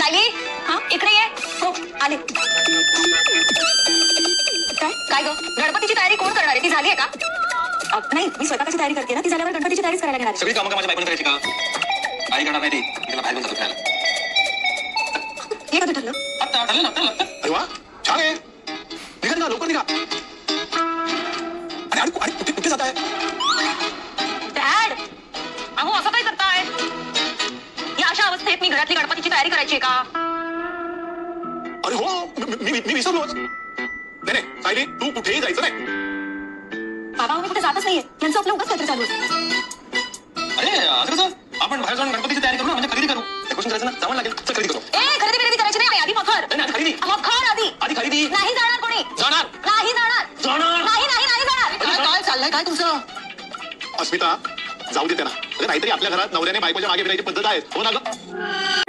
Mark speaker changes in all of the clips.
Speaker 1: सायली, हा इकडे ये. हो आले. काय ग, गणपतीची तयारी कोण करणार आहे? ती झाली आहे का? नाही, मी स्वयंपाकाची तयारी करते ना. ती झाल्यावर गणपतीची तयारीच करायला लागणार.
Speaker 2: सगळी कामं माझ्या बायकोने करायची का? आई करणार नाही ती. तिला बाहेर जातो खायला.
Speaker 1: हे कधी ठरलं?
Speaker 2: आता ठरलं ना. अरे वा, छान आहे. निघा ना, लवकर निघा. अरे कुठे जाताय?
Speaker 1: डॅड, अहो असं काय करताय? या अशा अवस्थेत मी घरातली गणपतीची तयारी करायची आहे का?
Speaker 2: अरे हो, मी विसरलोच. नाही सायली, तू कुठेही जायचं नाही.
Speaker 1: बाबा, मी कुठे जातच नाहीये. यांचं आपलं उगाच काहीतरी चालू आहे.
Speaker 2: अरे असं कसं? आपण बाहेर जाऊन गणपतीची तयारी करू ना, म्हणजे खरेदी करू. डेकोरेशन करायचं ना, सामान लागेल. चल खरेदी करू.
Speaker 1: खरेदी करायची नाही. आधी मखर.
Speaker 2: नाही खरेदी.
Speaker 1: मखर आधी.
Speaker 2: आधी खरेदी.
Speaker 1: नाही जाणार कोणी.
Speaker 2: जाणार.
Speaker 1: नाही जाणार.
Speaker 2: जाणार.
Speaker 1: नाही जाणार.
Speaker 2: काय चाललंय काय तुमचं? अस्मिता, जाऊ दे त्यांना. नाहीतरी आपल्या घरात नवऱ्याने बायकोच्या मागे फिरायची पद्धत आहे. हो ना ग?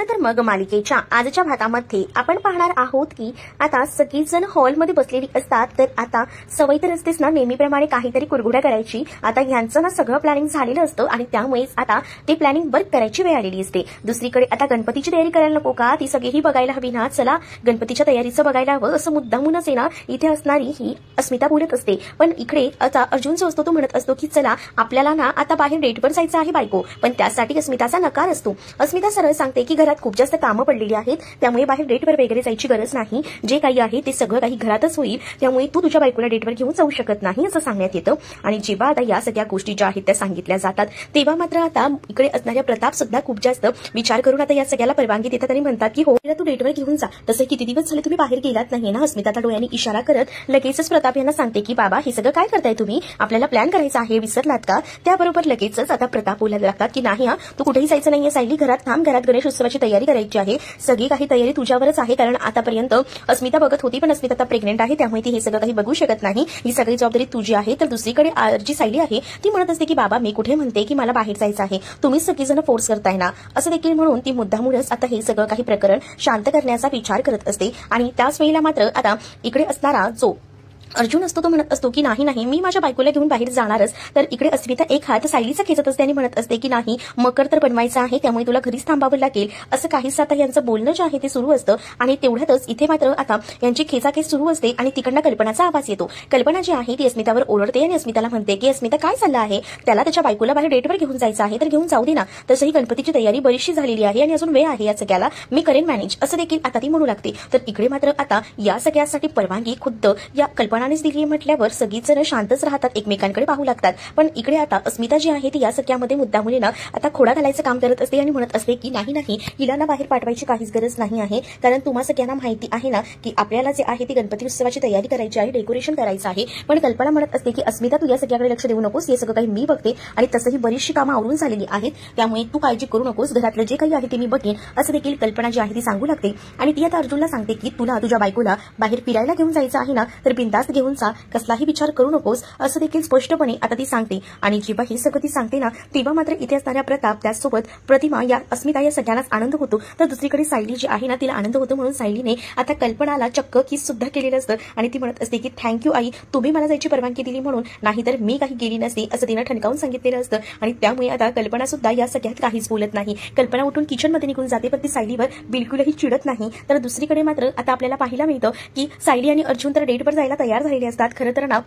Speaker 3: तर मग मालिकेच्या आजच्या भागामध्ये आपण पाहणार आहोत की आता सगळीजण हॉलमध्ये बसलेली असतात. तर आता सवय तर असतेच ना नेहमीप्रमाणे काहीतरी कुरघुड्या करायची. आता ह्यांचं ना सगळं प्लॅनिंग झालेलं असतं आणि त्यामुळेच आता ते प्लॅनिंग वर्क करायची वेळ आलेली असते. दुसरीकडे आता गणपतीची तयारी करायला नको का? ती सगळीही बघायला हवी ना. चला गणपतीच्या तयारीचं बघायला हवं असं मुद्दामूनच आहे ना इथे असणारी ही अस्मिता बोलत असते. पण इकडे आता अर्जुन जो असतो तो म्हणत असतो की चला आपल्याला ना आता बाहेर डेटवर जायचं आहे बायको. पण त्यासाठी अस्मिताचा नकार असतो. अस्मिता सरळ सांगते की घरात खूप जास्त कामं पडलेली आहेत, त्यामुळे बाहेर डेटवर वगैरे जायची गरज नाही. जे काही आहे ते सगळं काही घरातच होईल, त्यामुळे तू तुझ्या बायकोला डेटवर घेऊन जाऊ शकत नाही असं सांगण्यात येतं. आणि जेव्हा आता या सगळ्या गोष्टी ज्या आहेत त्या सांगितल्या जातात तेव्हा मात्र आता इकडे असणाऱ्या प्रताप सुद्धा खूप जास्त विचार करून आता या सगळ्याला परवानगी देतात आणि म्हणतात की हो तू डेटवर घेऊन जा. तसे किती दिवस झाले तुम्ही बाहेर गेलात नाही ना. अस्मिताचा डोळ्याने इशारा करत लगेचच प्रताप यांना सांगते की बाबा हे सगळं काय करताय तुम्ही? आपल्याला प्लॅन करायचा आहे, विसरलात का? त्याबरोबर लगेचच आता प्रताप बोलायला लागतात की नाही हा तू कुठेही जायचं नाहीये सायली, घरात थांब. घरात गणेश उत्सवाची तयारी करायची आहे. सगळी काही तयारी तुझ्यावरच आहे, कारण आतापर्यंत अस्मिता बघत होती पण अस्मिता आता प्रेग्नेंट आहे, त्यामुळे ती हे सगळं काही बघू शकत नाही. ही सगळी जबाबदारी तुझी आहे. तर दुसरीकडे जी सायली आहे ती म्हणत असते की बाबा मी कुठे म्हणते की मला बाहेर जायचं आहे, तुम्ही सगळीजण फोर्स करताय ना असं देखील म्हणून ती मुद्दामूनच आता हे सगळं काही प्रकरण शांत करण्याचा विचार करत असते. आणि त्याच वेळेला मात्र आता इकडे असणारा जो अर्जुन असतो तो म्हणत असतो की नाही मी माझ्या बायकोला घेऊन बाहेर जाणारच. तर इकडे अस्मिता एक हात सायलीचा खेचत असते आणि म्हणत असते की नाही मकर तर बनवायचं आहे, त्यामुळे तुला घरीच थांबावं लागेल. असं काहीच आता यांचं बोलणं जे आहे ते सुरू असतं. आणि तेवढ्यातच इथे मात्र आता यांची खेचाखेच सुरू असते आणि तिकडनं कल्पनाचा आवाज येतो. कल्पना जी आहे ती अस्मितावर ओरडते आणि अस्मिताला म्हणते की अस्मिता काय चाललं आहे? त्याला त्याच्या बायकोला बाहेर डेटवर घेऊन जायचं आहे तर घेऊन जाऊ दे ना. तसंही गणपतीची तयारी बरीचशी झालेली आहे आणि अजून वेळ आहे, या सगळ्याला मी करेन मॅनेज असं देखील आता ती म्हणू लागते. तर इकडे मात्र आता या सगळ्यासाठी परवानगी खुद्द या कल्पनानेच दिली म्हटल्यावर सगळीच जण शांतच राहतात, एकमेकांकडे पाहू लागतात. पण इकडे आता अस्मिता जी आहे ती या सगळ्यामध्ये मुद्दामुळे ना आता खोडा घालायचं काम करत असते आणि म्हणत असते की नाही हिला ना बाहेर पाठवायची काहीच गरज नाही आहे, कारण तुम्हा सगळ्यांना माहिती आहे ना की आपल्याला जे आहे ती गणपती उत्सवाची तयारी करायची आहे, डेकोरेशन करायचं आहे. पण कल्पना म्हणत असते की अस्मिता तू या सगळ्याकडे लक्ष देऊ नकोस, हे सगळं काही मी बघते आणि तसंही बरीचशी कामं आवरून झालेली आहेत, त्यामुळे तू काळजी करू नकोस, घरातलं जे काही आहे ते मी बघेन असं देखील कल्पना जी आहे ती सांगू लागते. आणि ती आता अर्जुनला सांगते की तुला तुझ्या बायकोला बाहेर फिरायला घेऊन जायचं आहे ना तर बिनधास्त घेऊन जा, कसलाही विचार करू नकोस असं देखील स्पष्टपणे आता ती सांगते. आणि जेव्हा हे सगळं ती सांगते ना तेव्हा मात्र इथे असणाऱ्या प्रताप त्याचसोबत प्रतिमा या अस्मिता या सगळ्यांनाच आनंद होतो. तर दुसरीकडे सायली जी आहे ना तिला आनंद होतो, म्हणून सायलीने आता कल्पनाला चक्क किस सुद्धा केलेलं असतं आणि ती म्हणत असते की थँक्यू आई, तुम्ही मला जायची परवानगी दिली म्हणून, नाहीतर मी काही गेली नसते असं तिनं ठणकावून सांगितलेलं असतं. आणि त्यामुळे आता कल्पना सुद्धा या सगळ्यात काहीच बोलत नाही. कल्पना उठून किचनमध्ये निघून जाते पण ती सायलीवर बिलकुलही चिडत नाही. तर दुसरीकडे मात्र आता आपल्याला पाहायला मिळतं की सायली आणि अर्जुन तर डेटवर जायला तयार झालेले असतात. खरं तर ना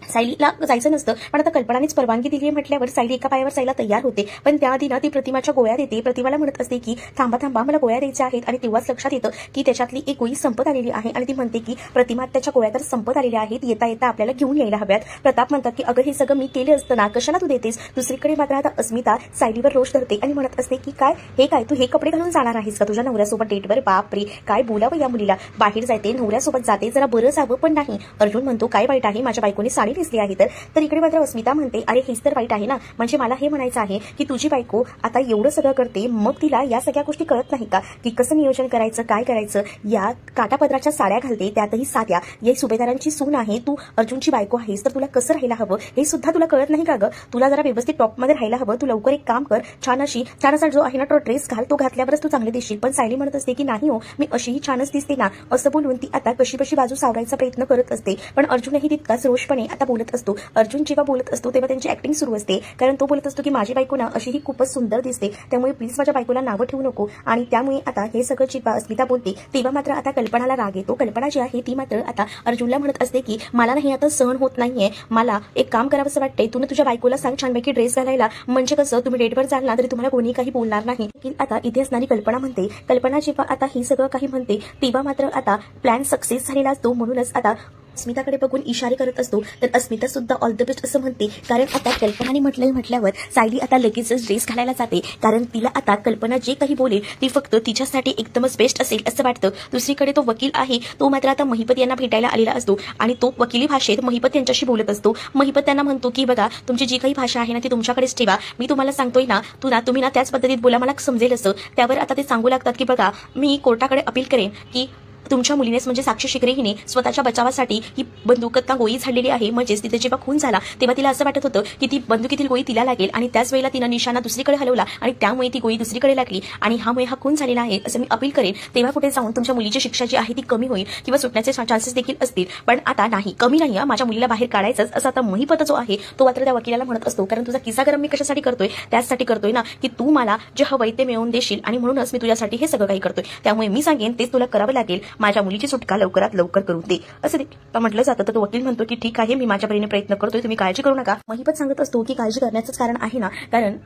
Speaker 3: सायलीला जायचं नसतं, पण आता कल्पनानेच परवानगी दिली म्हटल्यावर सायली एका पायावर जायला तयार होते. पण त्याआधी ना ती प्रतिमाच्या गोळ्या देते. प्रतिमाला म्हणत असते की थांबा मला गोळ्या द्यायच्या आहेत. आणि तेव्हाच लक्षात येतं की त्याच्यातली एक गोळी संपत आलेली आहे आणि ती म्हणते की प्रतिमा त्याच्या गोळ्या तर संपत आलेल्या आहेत, येता येता आपल्याला घेऊन यायला हव्यात. प्रताप म्हणतात की अगं हे सगळं मी केलं असतं ना, कशाला तू देतेस? दुसरीकडे मात्र आता अस्मिता सायलीवर रोष धरते आणि म्हणत असते की काय तू हे कपडे घालून जाणार आहेस का तुझ्या नवऱ्यासोबत डेटवर? बापरे काय बोलावं या मुलीला, बाहेर जाते नवऱ्यासोबत जाते, जरा बरं जावं पण नाही. अर्जुन म्हणतो काय वाईट आहे, माझ्या बायकोने साडी नेसली आहे तर इकडे मात्र अस्मिता म्हणते अरे हेच तर वाईट आहे ना, म्हणजे मला हे म्हणायचं आहे की तुझी बायको आता एवढं सगळं करते मग तिला या सगळ्या गोष्टी कळत नाही का की कसं नियोजन करायचं, काय करायचं? या काटापदराच्या साड्या घालते त्यातही साध्या, या सुभेदारांची सून आहे, तू अर्जुनची बायको आहेस तर तुला कसं राहायला हवं हे सुद्धा तुला कळत नाही का ग? तुला जरा व्यवस्थित टॉपमध्ये राहायला हवं. तू लवकर एक काम कर, छान असा जो आहे ना तो ड्रेस घाल, तो घातल्यावरच तू चांगले दिसशील. पण सायली म्हणत असते की नाही हो मी अशीही छानच दिसते ना, असं बोलून ती आता कशी बाजू सावरायचा प्रयत्न करत असते. पण अर्जुनही तितकाच रोषपणे आता बोलत असतो, अर्जुन जेव्हा बोलत असतो तेव्हा त्यांची ऍक्टिंग सुरू असते, कारण तो बोलत असतो की माझी बायको ना अशी ही खूपच सुंदर दिसते, त्यामुळे प्लीज माझ्या बायकोला नावं ठेवू नको. आणि त्यामुळे आता हे सगळं जेव्हा अस्मिता बोलते तेव्हा मात्र आता कल्पनाला राग येतो. कल्पना जी आहे ती मात्र आता अर्जुनला म्हणत असते की मला नाही आता सहन होत नाहीये, मला एक काम करावंसं वाटतंय, तू तुझ्या बायकोला सांग छानपैकी ड्रेस घालायला, म्हणजे कसं तुम्ही डेटवर जाल ना तरी तुम्हाला कोणी काही बोलणार नाही. आता इथे असणारी कल्पना म्हणते. कल्पना जेव्हा आता हे सगळं काही म्हणते तेव्हा मात्र आता प्लॅन सक्सेस झालेला असतो. म्हणूनच आता अस्मिताकडे बघून इशारे करत असतो. तर अस्मिता सुद्धा ऑल द बेस्ट असं म्हणते, कारण आता कल्पनाने म्हटल्यावर सायली आता लगेचच ड्रेस घालायला जाते, कारण तिला आता कल्पना जे काही बोलेल ती फक्त तिच्यासाठी एकदमच बेस्ट असेल असं वाटतं. दुसरीकडे तो वकील आहे, तो मात्र आता महिपत यांना भेटायला आलेला असतो आणि तो वकिली भाषेत महिपत यांच्याशी बोलत असतो. महिपत त्यांना म्हणतो की बघा तुमची जी काही भाषा आहे ना ती तुमच्याकडेच ठेवा, मी तुम्हाला सांगतोय ना तुम्ही ना त्याच पद्धतीत बोला, मला समजेल असं. त्यावर आता ते सांगू लागतात की बघा मी कोर्टाकडे अपील करेन की तुमच्या मुलीनेच म्हणजे साक्षी शिकरे हिने स्वतःच्या बचावासाठी ही बंदुकात गोळी झाडलेली आहे. म्हणजेच तिथे जेव्हा खून झाला तेव्हा तिला असं वाटत होतं की ती बंदुकीतील गोळी तिला लागेल आणि त्याच वेळेला तिनं निशाणा दुसरीकडे हलवला आणि त्यामुळे ती गोळी दुसरीकडे लागली आणि ह्यामुळे हा खून झालेला आहे असं मी अपील करेन. तेव्हा कुठे जाऊन तुमच्या मुलीची शिक्षा जी आहे ती कमी होईल किंवा सुटण्याचे चान्सेस देखील असतील, पण आता नाही, कमी नाही, माझ्या मुलीला बाहेर काढायचंच असं आता महिपत जो आहे तो मात्र त्या वकिलाला म्हणत असतो. कारण तुझा किस्सा गरम मी कशासाठी करतोय, त्याचसाठी करतोय ना की तू मला जे हवंय ते मिळवून देशील आणि म्हणूनच मी तुझ्यासाठी हे सगळं काही करतोय. त्यामुळे मी सांगेन तेच तुला करावं लागेल, माझ्या मुलीची सुटका लवकरात लवकर करून दे असं म्हटलं जातं. तर तो वकील म्हणतो की ठीक आहे, मी माझ्या परीने प्रयत्न करतोय, तुम्ही काळजी करू नका. महिपत सांगत असतो की काळजी करण्याचंच कारण आहे ना, कारण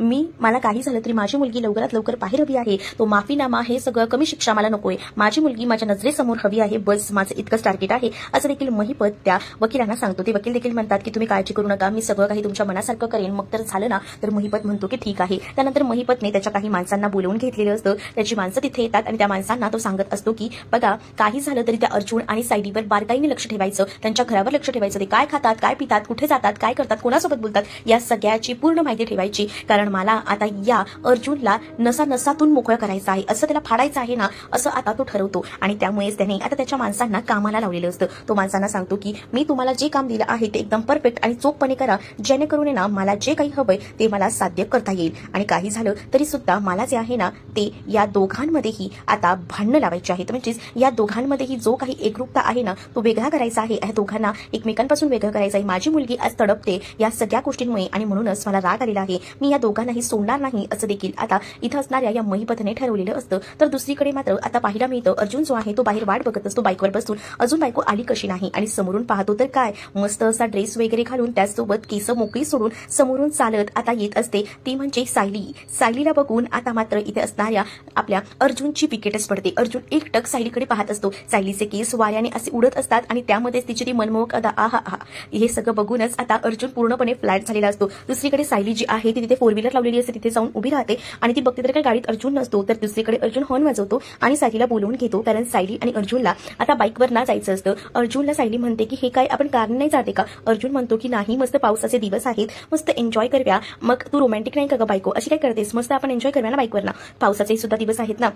Speaker 3: मला काही झालं तरी माझी मुलगी लवकरात लवकर बाहेर हवी आहे, तो माफीनामा हे सगळं कमी शिक्षा मला नकोय, माझी मुलगी माझ्या नजरेसमोर हवी आहे, बस माझं इतकंच टार्गेट आहे असं देखील महिपत त्या वकिलांना सांगतो. ते वकील देखील म्हणतात की तुम्ही काळजी करू नका, मी सगळं काही तुमच्या मनासारखं करेन. मग तर झालं ना, तर महिपत म्हणतो की ठीक आहे. त्यानंतर महिपतने त्याच्या काही माणसांना बोलवून घेतलेलं असतं. त्याची माणसं तिथे येतात आणि त्या माणसांना तो सांगत असतो की बघा काही झालं तरी त्या अर्जुन आणि सायलीवर बारकाईने लक्ष ठेवायचं, त्यांच्या घरावर लक्ष ठेवायचं, ते काय खातात, काय पितात, कुठे जातात, काय करतात, कोणासोबत बोलतात, या सगळ्याची पूर्ण माहिती ठेवायची, कारण मला आता या अर्जुनला नसातून मोकळं करायचं आहे, असं त्याला फाडायचं आहे ना, असं आता तो ठरवतो. आणि त्यामुळेच त्याने आता त्याच्या माणसांना कामाला लावलेलं असतं. तो माणसांना सांगतो की मी तुम्हाला जे काम दिलं आहे ते एकदम परफेक्ट आणि चोखपणे करा, जेणेकरून ना मला जे काही हवंय ते मला साध्य करता येईल. आणि काही झालं तरी सुद्धा मला जे आहे ना ते या दोघांमध्येही आता भांडणं लावायचे आहेत, म्हणजेच या दोघांमध्येही जो काही एकरूपता आहे ना तो वेगळा करायचा आहे, या दोघांना एकमेकांपासून वेगळं करायचं आहे. माझी मुलगी आज तडपते या सगळ्या गोष्टींमुळे आणि म्हणूनच मला राग आलेला आहे, मी या दोघांनाही सोडणार नाही असं देखील आता इथं असणाऱ्या या महिपतने ठरवलेलं असतं. तर दुसरीकडे मात्र आता पाहायला मिळतं अर्जुन जो आहे तो बाहेर वाट बघत असतो बाईकवर बसून, अजून बायको आली कशी नाही. आणि समोरून पाहतो तर काय मस्त असा ड्रेस वगैरे घालून त्याचसोबत केस मोकळी सोडून समोरून चालत आता येत असते, ती म्हणजे सायली. सायलीला बघून आता मात्र इथे असणाऱ्या आपल्या अर्जुनची विकेटच पडते. अर्जुन एकटक सायलीकडे पाहत असतो. सायलीचे केस वाऱ्याने असे उडत असतात आणि त्यामध्येच तिची ती मनमोहक अदा, आहा आहा, हे सगळं बघूनच आता अर्जुन पूर्णपणे फ्लॅट झालेला असतो. दुसरीकडे सायली जी आहे ती तिथे फोर व्हीलर लावलेली असते, तिथे जाऊन उभी राहते आणि ती बघते तर काही गाडीत अर्जुन नसतो. तर दुसरीकडे अर्जुन हॉर्न वाजवतो आणि सायलीला बोलवून घेतो, कारण सायली आणि अर्जुनला आता बाईकवर ना जायचं असतं. अर्जुनला सायली म्हणते की हे काय आपण कारने नाही जाते का? अर्जुन म्हणतो की नाही, मस्त पावसाचे दिवस आहेत, मस्त एन्जॉय करूया. मग तू रोमॅन्टिक नाही का ग बायको, अशी काय करतेस, मस्त आपण एन्जॉय करूया ना बाईकवर ना, पावसाचे सुद्धा दिवस आहेत ना.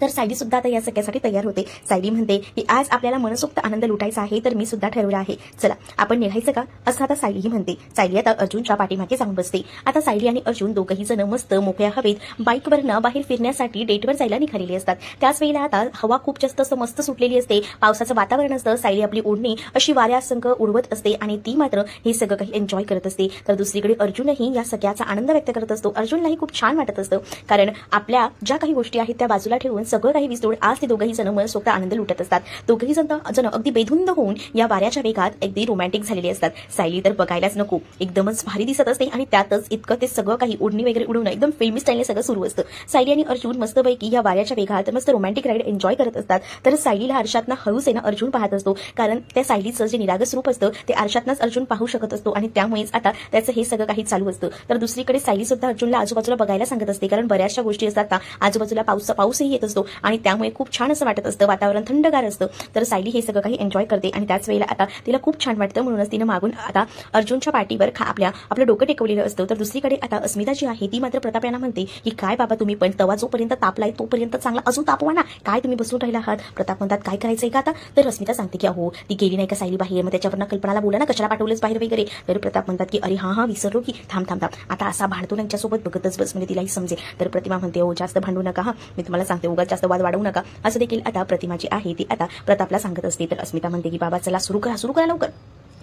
Speaker 3: तर सायली सुद्धा आता या सगळ्यासाठी तयार होते. सायली म्हणते की आज आपल्याला मनसोक्त आनंद लुटायचा आहे, तर मी सुद्धा ठरवलं आहे, चला आपण निघायचं का, असं आता सायलीही म्हणते. सायली आता अर्जुनच्या पाठीमागे जाऊन बसते. आता सायली आणि अर्जुन दोघंही जण मस्त मोकळ्या हवेत बाईकवरनं बाहेर फिरण्यासाठी डेटवर जायला निघालेले असतात. त्याच वेळेला आता हवा खूप जास्त असं मस्त सुटलेली असते, पावसाचं वातावरण असतं. सायली आपली ओढणी अशी वाऱ्यासंग उडवत असते आणि ती मात्र हे सगळं काही एन्जॉय करत असते. तर दुसरीकडे अर्जुनही या सगळ्याचा आनंद व्यक्त करत असतो. अर्जुनलाही खूप छान वाटत असतं, कारण आपल्या ज्या काही गोष्टी आहेत त्या बाजूला ठेवून सगळं काही विसरून आज ते दोघंही जण मनसोक्त आनंद लुटत असतात. दोघंही जण अगदी बेधुंद होऊन या वाऱ्याच्या वेगात अगदी रोमॅन्टिक झालेले असतात. सायली तर बघायलाच नको, एकदमच भारी दिसत असते आणि त्यातच इतकं ते सगळं काही ओढणी वगैरे उडवणं एकदम फिल्मी स्टाईलने सगळं सुरू असतं. सायली आणि अर्जुन मस्तपैकी या वाऱ्याच्या वेगात मस्त रोमॅन्टिक राईड एन्जॉय करत असतात. तर सायलीला आरशातनं हळूच आहे ना अर्जुन पाहत असतो, कारण त्या सायलीचं जे निरागस रूप असतं ते आरशातनंच अर्जुन पाहू शकत असतो आणि त्यामुळेच आता त्याचं हे सगळं काही चालू असतं. तर दुसरीकडे सायली सुद्धा अर्जुनला आजूबाजूला बघायला सांगत असते, कारण बऱ्याचशा गोष्टी असतात ना, आजूबाजूला पाऊसही येत असतो आणि त्यामुळे खूप छान असं वाटत असतं, वातावरण थंडगार असतं. तर सायली हे सगळं काही एन्जॉय करते आणि त्याच वेळेला आता तिला खूप छान वाटतं, म्हणूनच तिने मागून आता अर्जुनच्या पाठीवर आपलं डोकं टेकवलेलं असतं. तर दुसरीकडे आता अस्मिता जी आहे ती मात्र प्रताप यांना म्हणते की काय बाबा तुम्ही पण तवा जोपर्यंत तापलाय तोपर्यंत चांगला अजून तापवा ना, काय तुम्ही बसून राहिला आहात. प्रताप म्हणतात काय करायचंय का आता. तर अस्मिता सांगते की अहो ती गेली नाही का सायली बाहेर, मग त्याच्यावरनं कल्पनाला बोला ना कशाला पाठवलेच बाहेर वगैरे. तर प्रताप म्हणतात की अरे हा विसरलो की थांब आता असा भांडतो त्यांच्यासोबत बघतच बस, म्हणजे तिलाही समजेल. तर प्रतिमा म्हणते हो जास्त भांडू नका, हा मी तुम्हाला सांगते उगाच जास्त वाद वाढवू नका, असं देखील आता प्रतिमा जी आहे ती आता प्रतापला सांगत असते. तर अस्मिता म्हणते की बाबा चला सुरू करा लवकर.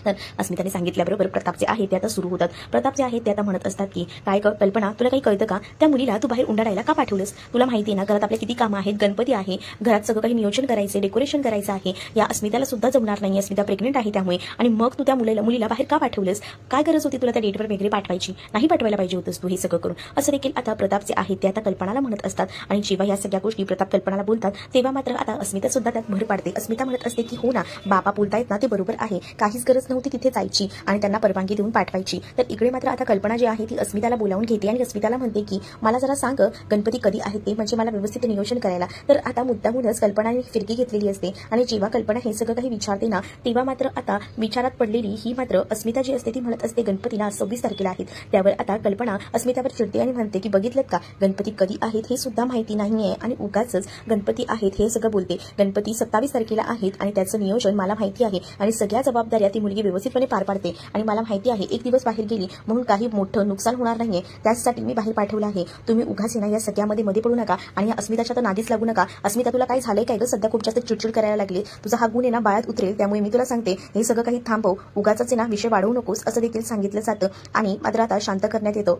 Speaker 3: तर अस्मिताने सांगितल्याबरोबर प्रताप जे आहे ते आता सुरू होतात. प्रताप जे आहे ते आता म्हणत असतात की काय कल्पना, तुला काही कळतं का? त्या मुलीला तू बाहेर उंडाडायला का पाठवलंस? तुला माहिती आहे ना, घरात आपल्या किती कामं आहेत, गणपती आहे, घरात सगळं काही नियोजन करायचे, डेकोरेशन करायचं आहे. या अस्मिताला सुद्धा जमणार नाही, अस्मिता प्रेग्नेंट आहे त्यामुळे. आणि मग तू त्या मुलीला बाहेर का पाठवलंस? काय गरज होती तुला त्या डेटवर वगैरे पाठवायची? नाही पाठवायला पाहिजे होतंस तू हे सगळं करून. असं देखील आता प्रताप जे आहे ते आता कल्पनाला म्हणत असतात. आणि जेव्हा या सगळ्या गोष्टी प्रताप कल्पनाला बोलतात तेव्हा मात्र आता अस्मिता सुद्धा त्यात भर पाडते. अस्मिता म्हणत असते की हो ना, बाबा बोलतायत ना ते बरोबर आहे, काहीच गरज नव्हती तिथे जायची आणि त्यांना परवानगी देऊन पाठवायची. तर इकडे मात्र आता कल्पना जी आहे ती अस्मिताला बोलावून घेते आणि अस्मिताला म्हणते की मला जरा सांग गणपती कधी आहे ते, म्हणजे मला व्यवस्थित नियोजन करायला. तर आता मुद्दामूनच कल्पनाने फिरकी घेतलेली असते आणि जेव्हा कल्पना हे सगळं काही विचारते ना तेव्हा मात्र आता विचारात पडलेली ही मात्र अस्मिता जी असते ती म्हणत असते गणपतीला 26 तारखेला आहेत. त्यावर आता कल्पना अस्मितावर चिडते आणि म्हणते की बघितलं का, गणपती कधी आहेत हे सुद्धा माहिती नाहीये आणि उगाचच गणपती आहेत हे सगळं बोलते. गणपती 27 तारखेला आहेत आणि त्याचं नियोजन मला माहिती आहे आणि सगळ्या जबाबदाऱ्या ती मुलगी व्यवस्थितपणे पार पाडते आणि मला माहिती आहे एक दिवस बाहेर गेली म्हणून काही मोठं नुकसान होणार नाहीये, त्यासाठी मी बाहेर पाठवलं आहे. तुम्ही उगाच ना या सगळ्यामध्ये मध्ये पडू नका आणि या अस्मिताच्या तर नादीच लागू नका. अस्मिता तुला काय झालंय काय ग? सध्या खूप जास्त चिडचिड करायला लागली, तुझा हा गुण आहे ना बाळात उतरेल, त्यामुळे मी तुला सांगते हे सगळं काही थांबव, उगाचच ना विषय वाढवू नकोस असं देखील सांगितलं जातं आणि मात्र आता शांत करण्यात येतं.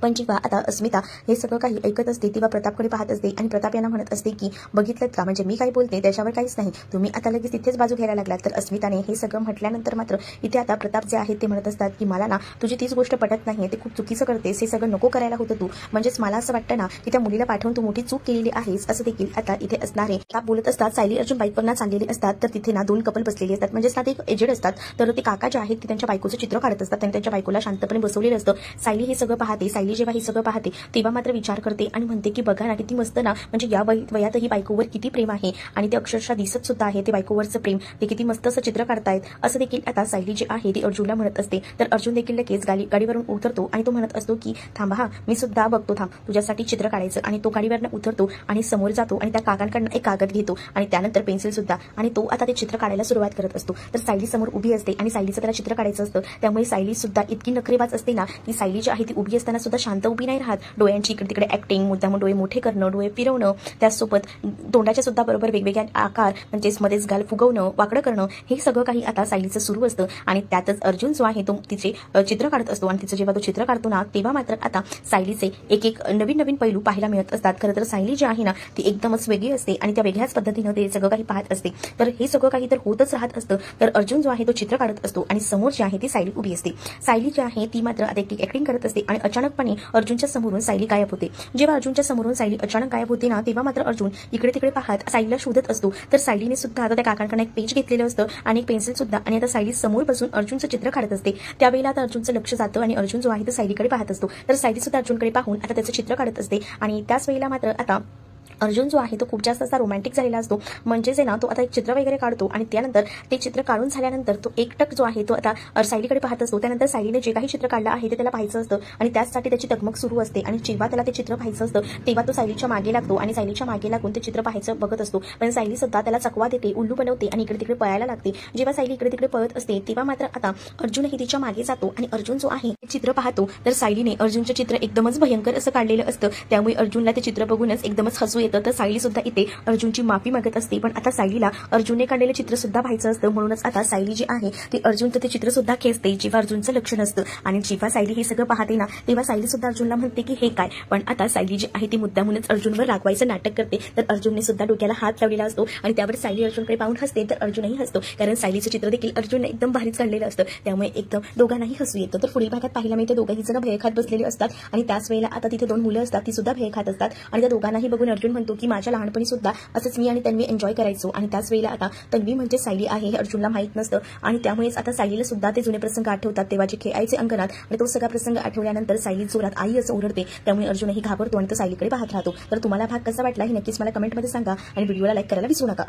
Speaker 3: पण जेव्हा आता अस्मिता हे सगळं काही ऐकत असते तेव्हा प्रतापकडे पाहत असते आणि प्रताप यांना म्हणत असते की बघितलं का, म्हणजे मी काय बोलते त्याच्यावर काहीच नाही, तुम्ही आता लगेच तिथेच बाजू घ्यायला लागलात. तर अस्मिताने हे सगळं म्हटल्यानंतर मात्र इथे आता प्रताप जे आहेत ते म्हणत असतात की मला ना तुझी तीच गोष्ट पटत नाहीये, ते खूप चुकीचं करतेस, हे सगळं नको करायला होतं तू, म्हणजेच मला असं वाटतं ना की त्या मुलीला पाठवून तू मोठी चूक केलेली आहेस असं देखील आता इथे असणार आहे. प्रताप बोलत असतात. सायली अर्जुन बाईकवरनं चाललेले असतात तर तिथे ना 2 कपल बसलेले असतात, म्हणजेच ना ते एजेड असतात. तर ते काका जे आहेत ते त्यांच्या बायकोचं चित्र काढत असतात आणि त्यांच्या बायकोला शांतपणे बसवलेलं असतं. सायली हे सगळं पाहते. सायली जेव्हा हे सगळं पाहते तेव्हा मात्र विचार करते आणि म्हणते की बघा ना किती मस्त ना, म्हणजे या वयातही बायकोवर किती प्रेम आहे आणि ते अक्षरशः दिसत सुद्धा आहे ते बायकोवरचं प्रेम, ते किती मस्त असं चित्र काढतायत असं देखील आता सायली जी आहे ती अर्जुनला म्हणत असते. तर अर्जुन देखील लगेच गाडीवरून उतरतो आणि तो म्हणत असतो की थांबा हा, मी सुद्धा बघतो, थांब तुझ्यासाठी चित्र काढायचं. आणि तो गाडीवरून उतरतो आणि समोर जातो आणि त्या काकांकडनं एक कागद घेतो आणि त्यानंतर पेन्सिल सुद्धा, आणि तो आता ते चित्र काढायला सुरुवात करत असतो. तर सायली समोर उभी असते आणि सायलीचं त्याला चित्र काढायचं असतं, त्यामुळे सायली सुद्धा इतकी नखरेबाज असते ना, ती सायली जी आहे ती उभी असताना सुद्धा शांत उभी नाही राहत. डोळ्यांची इकडे तिकडे ऍक्टिंग, मुद्दाम डोळे मोठे करणं, डोळे फिरवणं, त्याचसोबत तोंडाच्या सुद्धा बरोबर वेगवेगळ्या आकार म्हणजेच मध्येच गाल फुगवणं, वाकडं करणं, हे सगळं काही आता सायलीचं सुरू असतं. आणि त्यातच अर्जुन जो आहे तो तिचे चित्र काढत असतो आणि तिचं जेव्हा तो चित्र काढतो ना तेव्हा मात्र आता सायलीचे एक नवीन पैलू पाहायला मिळत असतात. खरं तर सायली जी आहे ना ती एकदमच वेगळी असते आणि त्या वेगळ्याच पद्धतीनं ते सगळं काही पाहत असते. तर हे सगळं काही तर होतच राहत असतं. तर अर्जुन जो आहे तो चित्र काढत असतो आणि समोर जी आहे ती सायली उभी असते. सायली जी आहे ती मात्र आता एक ऍक्टिंग करत असते आणि अचानकपणे अर्जुनच्या समोरून सायली गायब होते. जेव्हा अर्जुनच्या समोरून सायली अचानक गायब होते ना तेव्हा मात्र अर्जुन इकडे तिकडे पाहत सायलीला शोधत असतो. तर सायलीने सुद्धा आता त्या काकांकडे एक पेज घेतलेलं असतं आणि एक पेन्सिल सुद्धा, आणि आता सायली समोर बसून अर्जुनचं चित्र काढत असते. त्यावेळेला आता अर्जुनचं लक्ष जातं आणि अर्जुन जो आहे तो सायलीकडे पाहत असतो. तर सायली सुद्धा अर्जुनकडे पाहून आता त्याचं चित्र काढत असते आणि त्याच वेळेला मात्र आता अर्जुन जो आहे तो खूप जास्त असा रोमॅन्टिक झालेला असतो. म्हणजेच ना तो आता एक चित्र वगैरे काढतो आणि त्यानंतर ते चित्र काढून झाल्यानंतर तो एकटक जो आहे तो आता सायलीकडे पाहत असतो. त्यानंतर सायलीने जे काही चित्र काढलं आहे ते त्याला पाहायचं असतं आणि त्याचसाठी त्याची तगमग सुरू असते. आणि जेव्हा त्याला ते चित्र पाहायचं असतं तेव्हा तो सायलीच्या मागे लागतो आणि सायलीच्या मागे लागून ते चित्र पाहायचं बघत असतो. पण सायली सुद्धा त्याला चकवा देते, उल्लू बनवते आणि इकडे तिकडे पळायला लागते. जेव्हा सायली इकडे तिकडे पळत असते तेव्हा मात्र आता अर्जुनही तिच्या मागे जातो आणि अर्जुन जो आहे ते चित्र पाहतो. तर सायलीने अर्जुनचं चित्र एकदमच भयंकर असं काढलेलं असतं, त्यामुळे अर्जुनला ते चित्र बघूनच एकदमच हसू येतं. तर सायली सुद्धा इथे अर्जुनची माफी मागत असते. पण आता सायलीला अर्जुनने काढलेलं चित्र सुद्धा पाहायचं असतं, म्हणूनच आता सायली जी आहे ती अर्जुनचं ते चित्र सुद्धा खेचते जेव्हा अर्जुनचं लक्ष नसतं. आणि जेव्हा सायली हे सगळं पाहते ना तेव्हा सायली सुद्धा अर्जुनला म्हणते की हे काय. पण आता सायली जी आहे ती मुद्दामूनच अर्जुनवर रागवायचं नाटक करते. तर अर्जुनने सुद्धा डोक्याला हात लावलेला असतो आणि त्यावर सायली अर्जुनकडे पाहून हसते. तर अर्जुनही हसतो, कारण सायलीचं चित्र देखील अर्जुनने एकदम भारीच काढलेलं असतं, त्यामुळे एकदम दोघांनाही हसू येतं. तर पुढील भागात पाहायला मिळते दोघंही जण भेळ खात बसलेले असतात आणि त्याच वेळेला आता तिथे 2 मुलं असतात, ती सुद्धा भेळ खात असतात आणि त्या दोघांनाही बघून अर्जुन म्हणतो की माझ्या लहानपणी सुद्धा असंच मी आणि तन्वी एन्जॉय करायचो. आणि त्याच वेळेला आता तन्वी म्हणजे सायली आहे हे अर्जुनला माहित नसतं आणि त्यामुळेच आता सायलीला सुद्धा ते जुने प्रसंग आठवतात, तेव्हा जे खेळायचे अंगणात. आणि तो सगळा प्रसंग आठवल्यानंतर सायली जोरात आई असं ओरडते, त्यामुळे अर्जुनही घाबरतो आणि तो सायलीकडे पाहत राहतो. तर तुम्हाला भाग कसा वाटला हे नक्कीच मला कमेंटमध्ये सांगा आणि व्हिडिओला लाईक करायला विसरू नका.